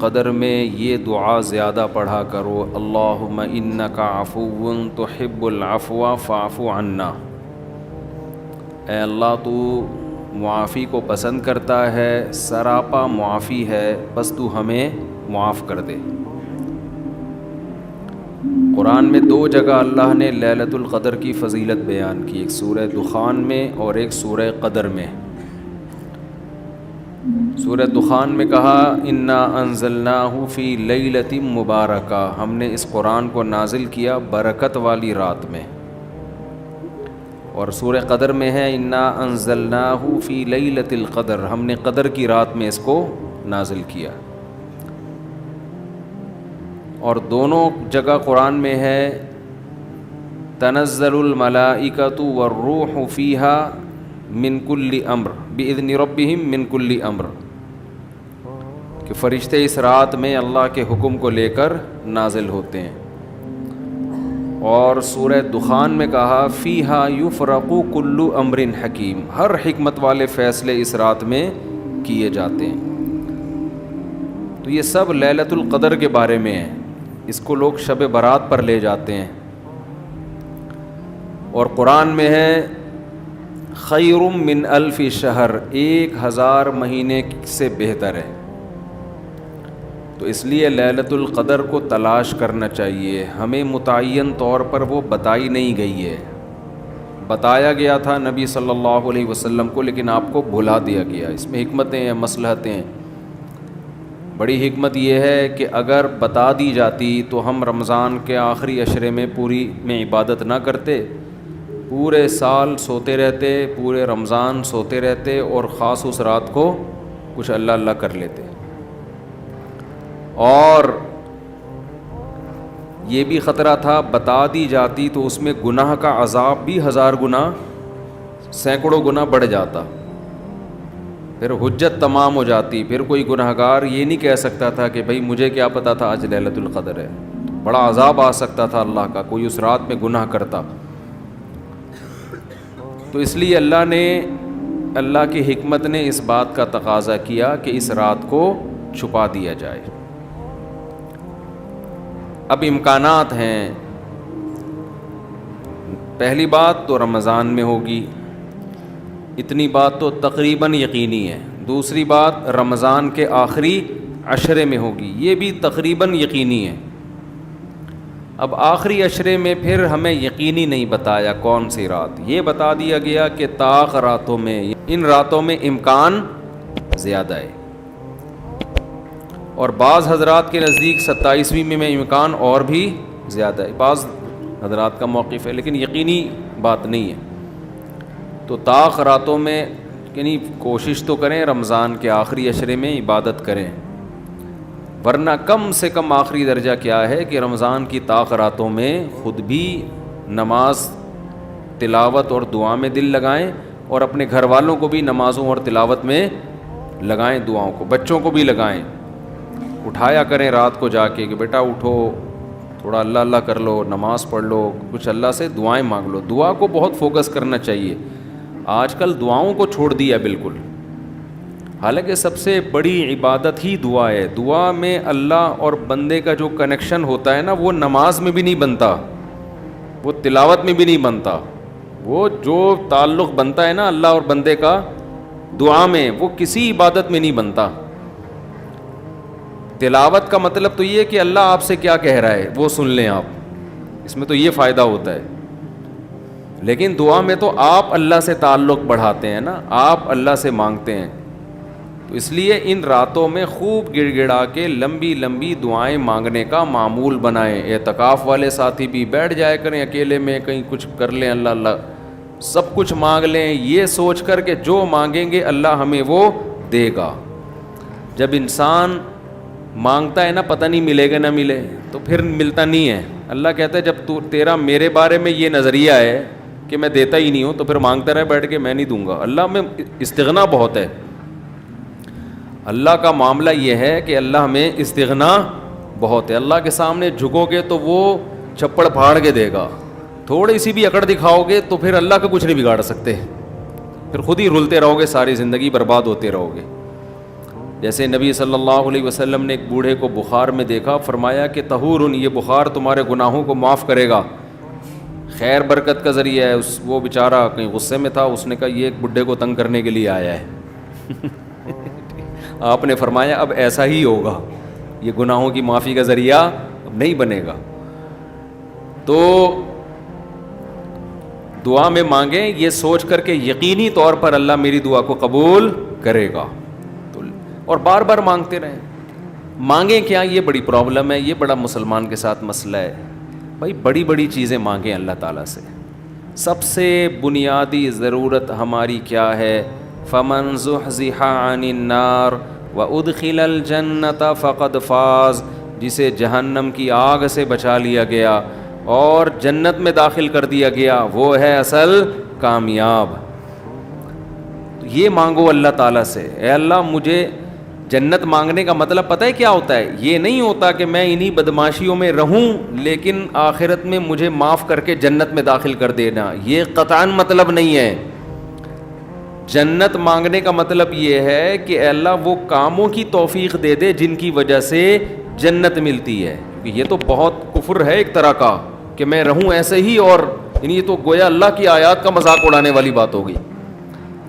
القدر میں یہ دعا زیادہ پڑھا کرو، اللہم انک عفو تحب العفو فاعف عنا۔ اے اللہ تو معافی کو پسند کرتا ہے، سراپا معافی ہے، بس تو ہمیں معاف کر دے۔ قرآن میں 2 جگہ اللہ نے لیلۃ القدر کی فضیلت بیان کی، ایک سورہ دخان میں اور ایک سورہ قدر میں۔ سورہ دخان میں کہا انا انزلناہ فی لیلۃ مبارکہ، ہم نے اس قرآن کو نازل کیا برکت والی رات میں۔ اور سورہ قدر میں ہے انا انزلناہ فی لیلۃ القدر، ہم نے قدر کی رات میں اس کو نازل کیا۔ اور دونوں جگہ قرآن میں ہے تنزل الملائکۃ والروح فیہا من کل امر باذن ربہم من کل امر، کہ فرشتے اس رات میں اللہ کے حکم کو لے کر نازل ہوتے ہیں۔ اور سورہ دخان میں کہا فیہا یفرق کل امر حکیم، ہر حکمت والے فیصلے اس رات میں کیے جاتے ہیں۔ تو یہ سب لیلۃ القدر کے بارے میں ہے، اس کو لوگ شب برات پر لے جاتے ہیں۔ اور قرآن میں ہے خیر من الف شہر، 1000 مہینے سے بہتر ہے۔ تو اس لیے لیلۃ القدر کو تلاش کرنا چاہیے، ہمیں متعین طور پر وہ بتائی نہیں گئی ہے، بتایا گیا تھا نبی صلی اللہ علیہ وسلم کو، لیکن آپ کو بھلا دیا گیا۔ اس میں حکمتیں ہیں، مصلحتیں ہیں۔ بڑی حکمت یہ ہے کہ اگر بتا دی جاتی تو ہم رمضان کے آخری عشرے میں پوری میں عبادت نہ کرتے، پورے سال سوتے رہتے، پورے رمضان سوتے رہتے، اور خاص اس رات کو کچھ اللہ اللہ کر لیتے۔ اور یہ بھی خطرہ تھا بتا دی جاتی تو اس میں گناہ کا عذاب بھی 1000 گنا، سینکڑوں گنا بڑھ جاتا، پھر حجت تمام ہو جاتی، پھر کوئی گناہگار یہ نہیں کہہ سکتا تھا کہ بھائی مجھے کیا پتا تھا آج لیلۃ القدر ہے۔ بڑا عذاب آ سکتا تھا اللہ کا، کوئی اس رات میں گناہ کرتا۔ تو اس لیے اللہ کی حکمت نے اس بات کا تقاضا کیا کہ اس رات کو چھپا دیا جائے۔ اب امکانات ہیں، پہلی بات تو رمضان میں ہوگی، اتنی بات تو تقریباً یقینی ہے۔ دوسری بات رمضان کے آخری عشرے میں ہوگی، یہ بھی تقریباً یقینی ہے۔ اب آخری عشرے میں پھر ہمیں یقینی نہیں بتایا کون سی رات، یہ بتا دیا گیا کہ طاق راتوں میں، ان راتوں میں امکان زیادہ ہے۔ اور بعض حضرات کے نزدیک 27ویں میں امکان اور بھی زیادہ ہے، بعض حضرات کا موقف ہے، لیکن یقینی بات نہیں ہے۔ تو طاق راتوں میں یعنی کوشش تو کریں رمضان کے آخری عشرے میں عبادت کریں، ورنہ کم سے کم آخری درجہ کیا ہے کہ رمضان کی طاق راتوں میں خود بھی نماز، تلاوت اور دعا میں دل لگائیں، اور اپنے گھر والوں کو بھی نمازوں اور تلاوت میں لگائیں، دعاؤں کو بچوں کو بھی لگائیں، اٹھایا کریں رات کو جا کے کہ بیٹا اٹھو، تھوڑا اللہ اللہ کر لو، نماز پڑھ لو، کچھ اللہ سے دعائیں مانگ لو۔ دعا کو بہت فوکس کرنا چاہیے، آج کل دعاؤں کو چھوڑ دیا بالکل، حالانکہ سب سے بڑی عبادت ہی دعا ہے۔ دعا میں اللہ اور بندے کا جو کنیکشن ہوتا ہے نا، وہ نماز میں بھی نہیں بنتا، وہ تلاوت میں بھی نہیں بنتا، وہ جو تعلق بنتا ہے نا اللہ اور بندے کا دعا میں، وہ کسی عبادت میں نہیں بنتا۔ تلاوت کا مطلب تو یہ کہ اللہ آپ سے کیا کہہ رہا ہے وہ سن لیں آپ، اس میں تو یہ فائدہ ہوتا ہے۔ لیکن دعا میں تو آپ اللہ سے تعلق بڑھاتے ہیں نا، آپ اللہ سے مانگتے ہیں۔ تو اس لیے ان راتوں میں خوب گڑ گڑا کے لمبی لمبی دعائیں مانگنے کا معمول بنائیں۔ اعتکاف والے ساتھی بھی بیٹھ جائے کریں اکیلے میں، کہیں کچھ کر لیں، اللہ اللہ سب کچھ مانگ لیں، یہ سوچ کر کہ جو مانگیں گے اللہ ہمیں وہ دے گا۔ جب انسان مانگتا ہے نا پتہ نہیں ملے گا نہ ملے، تو پھر ملتا نہیں ہے۔ اللہ کہتا ہے جب تیرا میرے بارے میں یہ نظریہ ہے کہ میں دیتا ہی نہیں ہوں، تو پھر مانگتا رہے بیٹھ کے، میں نہیں دوں گا۔ اللہ میں استغنا بہت ہے، اللہ کا معاملہ یہ ہے کہ اللہ میں استغنا بہت ہے۔ اللہ کے سامنے جھکو گے تو وہ چھپڑ پھاڑ کے دے گا، تھوڑی سی بھی اکڑ دکھاؤ گے تو پھر اللہ کا کچھ نہیں بگاڑ سکتے، پھر خود ہی رلتے رہو گے، ساری زندگی برباد ہوتے رہو گے۔ جیسے نبی صلی اللہ علیہ وسلم نے ایک بوڑھے کو بخار میں دیکھا, فرمایا کہ طہور, یہ بخار تمہارے گناہوں کو معاف کرے گا, خیر برکت کا ذریعہ ہے. وہ بیچارہ کہیں غصے میں تھا, اس نے کہا یہ ایک بڈھے کو تنگ کرنے کے لیے آیا ہے. آپ نے فرمایا اب ایسا ہی ہوگا, یہ گناہوں کی معافی کا ذریعہ اب نہیں بنے گا. تو دعا میں مانگیں یہ سوچ کر کے یقینی طور پر اللہ میری دعا کو قبول کرے گا, اور بار بار مانگتے رہیں. مانگیں کیا, یہ بڑی پرابلم ہے, یہ بڑا مسلمان کے ساتھ مسئلہ ہے. بھائی بڑی بڑی چیزیں مانگیں اللہ تعالیٰ سے. سب سے بنیادی ضرورت ہماری کیا ہے؟ فمن زحزح عن النار وادخل الجنۃ فقد فاز, جسے جہنم کی آگ سے بچا لیا گیا اور جنت میں داخل کر دیا گیا وہ ہے اصل کامیاب. یہ مانگو اللہ تعالیٰ سے, اے اللہ مجھے جنت. مانگنے کا مطلب پتہ ہے کیا ہوتا ہے؟ یہ نہیں ہوتا کہ میں انہی بدماشیوں میں رہوں لیکن آخرت میں مجھے معاف کر کے جنت میں داخل کر دینا, یہ قطعاً مطلب نہیں ہے. جنت مانگنے کا مطلب یہ ہے کہ اے اللہ وہ کاموں کی توفیق دے دے جن کی وجہ سے جنت ملتی ہے. یہ تو بہت کفر ہے ایک طرح کا کہ میں رہوں ایسے ہی, اور یہ تو گویا اللہ کی آیات کا مذاق اڑانے والی بات ہوگی.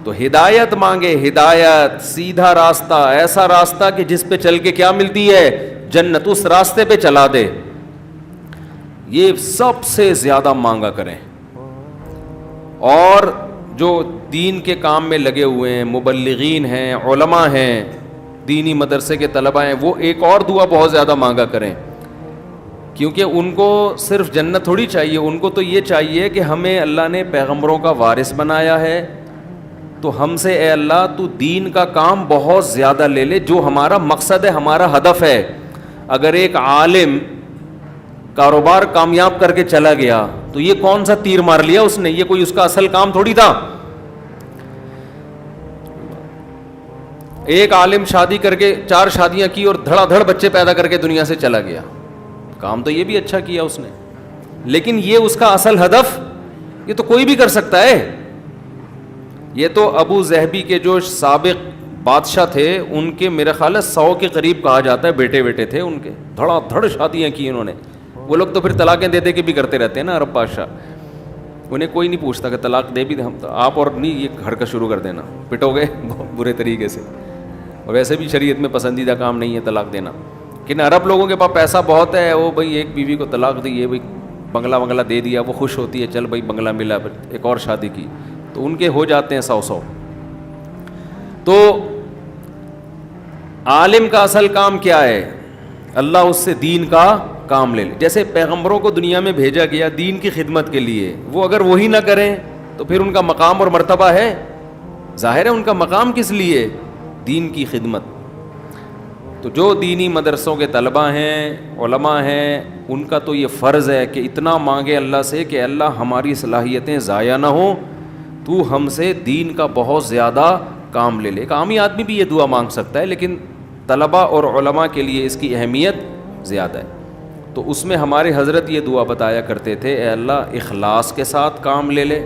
تو ہدایت مانگے, ہدایت, سیدھا راستہ, ایسا راستہ کہ جس پہ چل کے کیا ملتی ہے؟ جنت. اس راستے پہ چلا دے. یہ سب سے زیادہ مانگا کریں. اور جو دین کے کام میں لگے ہوئے ہیں, مبلغین ہیں, علماء ہیں, دینی مدرسے کے طلباء ہیں, وہ ایک اور دعا بہت زیادہ مانگا کریں, کیونکہ ان کو صرف جنت تھوڑی چاہیے, ان کو تو یہ چاہیے کہ ہمیں اللہ نے پیغمبروں کا وارث بنایا ہے, تو ہم سے اے اللہ تو دین کا کام بہت زیادہ لے لے, جو ہمارا مقصد ہے, ہمارا ہدف ہے. اگر ایک عالم کاروبار کامیاب کر کے چلا گیا تو یہ کون سا تیر مار لیا اس نے, یہ کوئی اس کا اصل کام تھوڑی تھا. ایک عالم شادی کر کے 4 شادیاں کی اور دھڑا دھڑ بچے پیدا کر کے دنیا سے چلا گیا, کام تو یہ بھی اچھا کیا اس نے, لیکن یہ اس کا اصل ہدف, یہ تو کوئی بھی کر سکتا ہے. یہ تو ابو ظہبی کے جو سابق بادشاہ تھے ان کے میرے خیال ہے 100 کے قریب کہا جاتا ہے بیٹے بیٹے تھے ان کے, دھڑا دھڑ شادیاں کی انہوں نے. وہ لوگ تو پھر طلاقیں دے دے کے بھی کرتے رہتے ہیں نا عرب بادشاہ, انہیں کوئی نہیں پوچھتا کہ طلاق دے بھی ہم آپ اور نہیں, یہ حرکت شروع کر دینا, پٹو گے بہت برے طریقے سے. اور ویسے بھی شریعت میں پسندیدہ کام نہیں ہے طلاق دینا, کہ عرب لوگوں کے پاس پیسہ بہت ہے, وہ بھائی ایک بیوی کو طلاق دی, یہ بھائی بنگلہ دے دیا, وہ خوش ہوتی ہے, چل بھائی بنگلہ ملا, ایک اور شادی کی, تو ان کے ہو جاتے ہیں 100. تو عالم کا اصل کام کیا ہے؟ اللہ اس سے دین کا کام لے لے. جیسے پیغمبروں کو دنیا میں بھیجا گیا دین کی خدمت کے لیے, وہ اگر وہی نہ کریں تو پھر ان کا مقام اور مرتبہ ہے, ظاہر ہے ان کا مقام کس لیے؟ دین کی خدمت. تو جو دینی مدرسوں کے طلباء ہیں, علماء ہیں, ان کا تو یہ فرض ہے کہ اتنا مانگے اللہ سے کہ اللہ ہماری صلاحیتیں ضائع نہ ہوں, تو ہم سے دین کا بہت زیادہ کام لے لے. ایک عامی آدمی بھی یہ دعا مانگ سکتا ہے, لیکن طلباء اور علماء کے لیے اس کی اہمیت زیادہ ہے. تو اس میں ہمارے حضرت یہ دعا بتایا کرتے تھے, اے اللہ اخلاص کے ساتھ کام لے لے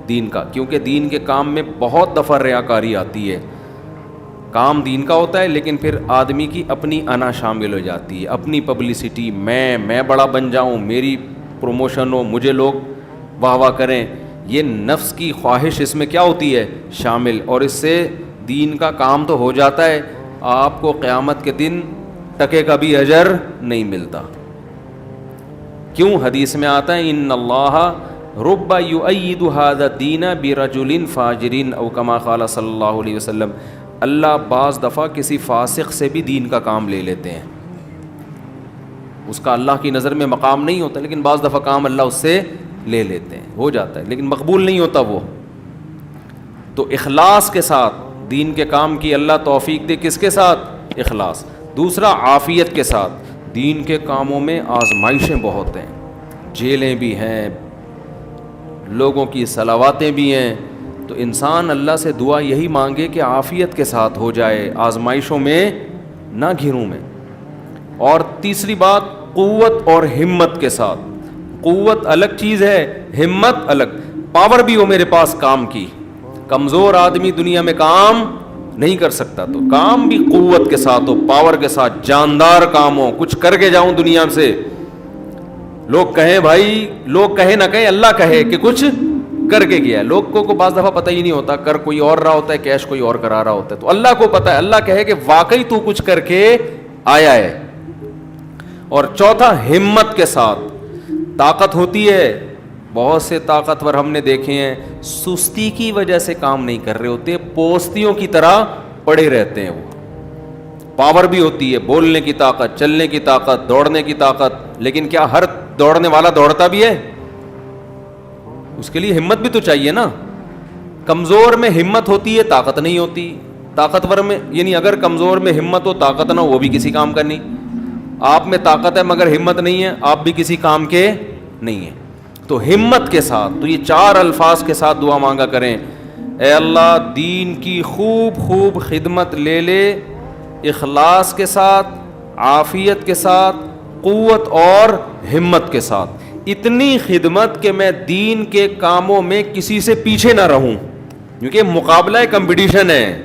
دین کا, کیونکہ دین کے کام میں بہت دفعہ ریاکاری آتی ہے. کام دین کا ہوتا ہے لیکن پھر آدمی کی اپنی انا شامل ہو جاتی ہے, اپنی پبلسٹی, میں بڑا بن جاؤں, میری پروموشن ہو, مجھے لوگ واہ واہ کریں, یہ نفس کی خواہش اس میں کیا ہوتی ہے شامل, اور اس سے دین کا کام تو ہو جاتا ہے, آپ کو قیامت کے دن ٹکے کا بھی اجر نہیں ملتا. کیوں؟ حدیث میں آتا ہے ان اللہ رب یؤید ھذا الدین برجل فاجر او کما قال صلی اللہ علیہ وسلم, اللہ بعض دفعہ کسی فاسق سے بھی دین کا کام لے لیتے ہیں. اس کا اللہ کی نظر میں مقام نہیں ہوتا, لیکن بعض دفعہ کام اللہ اس سے لے لیتے ہیں, ہو جاتا ہے, لیکن مقبول نہیں ہوتا وہ. تو اخلاص کے ساتھ دین کے کام کی اللہ توفیق دے. کس کے ساتھ؟ اخلاص. دوسرا عافیت کے ساتھ. دین کے کاموں میں آزمائشیں بہت ہیں, جیلیں بھی ہیں, لوگوں کی صلواتیں بھی ہیں, تو انسان اللہ سے دعا یہی مانگے کہ عافیت کے ساتھ ہو جائے, آزمائشوں میں نہ گھروں میں. اور تیسری بات قوت اور ہمت کے ساتھ. قوت الگ چیز ہے, ہمت الگ. پاور بھی ہو میرے پاس کام کی, کمزور آدمی دنیا میں کام نہیں کر سکتا تو کام بھی قوت کے ساتھ ہو, پاور کے ساتھ, جاندار کام ہو, کچھ کر کے جاؤں دنیا سے. لوگ کہیں بھائی, لوگ کہیں نہ کہیں, اللہ کہے کہ کچھ کر کے گیا ہے. لوگوں کو بعض دفعہ پتہ ہی نہیں ہوتا, کر کوئی اور رہا ہوتا ہے, کیش کوئی اور کرا رہا ہوتا ہے. تو اللہ کو پتہ ہے, اللہ کہے کہ واقعی تو کچھ کر کے آیا ہے. اور چوتھا, ہمت کے ساتھ. طاقت ہوتی ہے, بہت سے طاقتور ہم نے دیکھے ہیں سستی کی وجہ سے کام نہیں کر رہے ہوتے, پوستیوں کی طرح پڑے رہتے ہیں. وہ پاور بھی ہوتی ہے, بولنے کی طاقت, چلنے کی طاقت, دوڑنے کی طاقت, لیکن کیا ہر دوڑنے والا دوڑتا بھی ہے؟ اس کے لیے ہمت بھی تو چاہیے نا. کمزور میں ہمت ہوتی ہے, طاقت نہیں ہوتی. طاقتور میں, یعنی اگر کمزور میں ہمت ہو, طاقت نہ ہو, وہ بھی کسی کام کا نہیں. آپ میں طاقت ہے مگر ہمت نہیں ہے, آپ بھی کسی کام کے نہیں ہیں. تو ہمت کے ساتھ, تو یہ 4 الفاظ کے ساتھ دعا مانگا کریں, اے اللہ دین کی خوب خوب خدمت لے لے, اخلاص کے ساتھ, عافیت کے ساتھ, قوت اور ہمت کے ساتھ. اتنی خدمت کہ میں دین کے کاموں میں کسی سے پیچھے نہ رہوں, کیونکہ مقابلہ ہے, کمپٹیشن ہے.